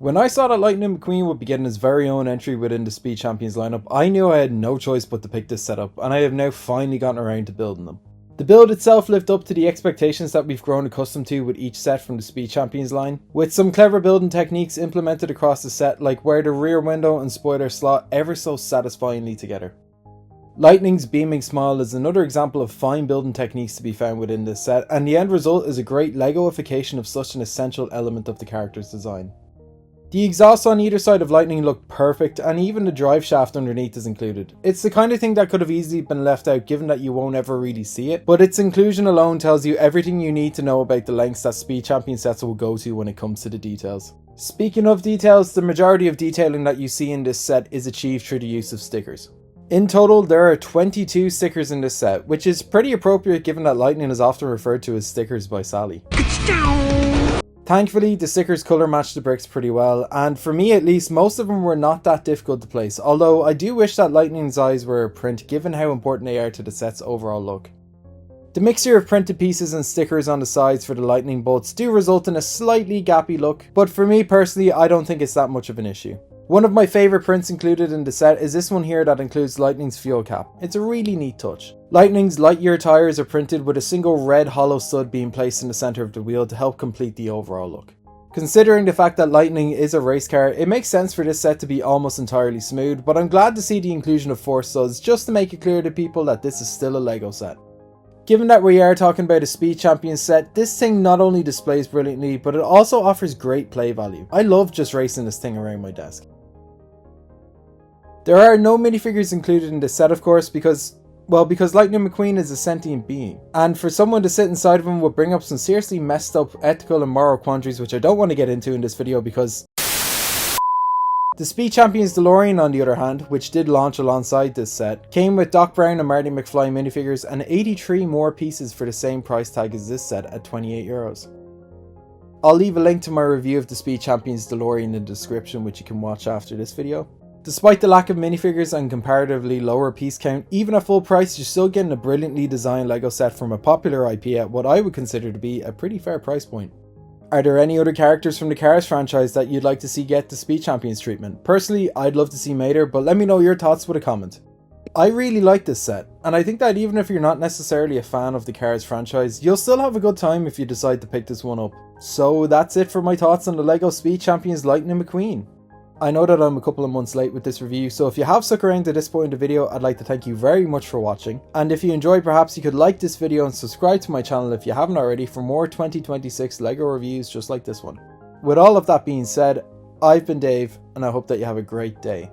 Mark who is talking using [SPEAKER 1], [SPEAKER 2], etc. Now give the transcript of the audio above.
[SPEAKER 1] When I saw that Lightning McQueen would be getting his very own entry within the Speed Champions lineup, I knew I had no choice but to pick this setup, and I have now finally gotten around to building them. The build itself lived up to the expectations that we've grown accustomed to with each set from the Speed Champions line, with some clever building techniques implemented across the set, like where the rear window and spoiler slot ever so satisfyingly together. Lightning's beaming smile is another example of fine building techniques to be found within this set, and the end result is a great Legoification of such an essential element of the character's design. The exhausts on either side of Lightning look perfect, and even the drive shaft underneath is included. It's the kind of thing that could have easily been left out given that you won't ever really see it, but its inclusion alone tells you everything you need to know about the lengths that Speed Champion sets will go to when it comes to the details. Speaking of details, the majority of detailing that you see in this set is achieved through the use of stickers. In total, there are 22 stickers in this set, which is pretty appropriate given that Lightning is often referred to as stickers by Sally. Thankfully, the stickers colour match the bricks pretty well, and for me at least, most of them were not that difficult to place, although I do wish that Lightning's eyes were a print given how important they are to the set's overall look. The mixture of printed pieces and stickers on the sides for the Lightning bolts do result in a slightly gappy look, but for me personally, I don't think it's that much of an issue. One of my favourite prints included in the set is this one here that includes Lightning's fuel cap. It's a really neat touch. Lightning's Lightyear tyres are printed with a single red hollow stud being placed in the centre of the wheel to help complete the overall look. Considering the fact that Lightning is a race car, it makes sense for this set to be almost entirely smooth, but I'm glad to see the inclusion of 4 studs just to make it clear to people that this is still a Lego set. Given that we are talking about a Speed Champion set, this thing not only displays brilliantly, but it also offers great play value. I love just racing this thing around my desk. There are no minifigures included in this set, of course, because Lightning McQueen is a sentient being, and for someone to sit inside of him would bring up some seriously messed up ethical and moral quandaries which I don't want to get into in this video because... The Speed Champions DeLorean, on the other hand, which did launch alongside this set, came with Doc Brown and Marty McFly minifigures and 83 more pieces for the same price tag as this set at €28. I'll leave a link to my review of the Speed Champions DeLorean in the description, which you can watch after this video. Despite the lack of minifigures and comparatively lower piece count, even at full price you're still getting a brilliantly designed Lego set from a popular IP at what I would consider to be a pretty fair price point. Are there any other characters from the Cars franchise that you'd like to see get the Speed Champions treatment? Personally, I'd love to see Mater, but let me know your thoughts with a comment. I really like this set, and I think that even if you're not necessarily a fan of the Cars franchise, you'll still have a good time if you decide to pick this one up. So that's it for my thoughts on the LEGO Speed Champions Lightning McQueen. I know that I'm a couple of months late with this review, so if you have stuck around to this point in the video, I'd like to thank you very much for watching. And if you enjoyed, perhaps you could like this video and subscribe to my channel if you haven't already for more 2026 LEGO reviews just like this one. With all of that being said, I've been Dave, and I hope that you have a great day.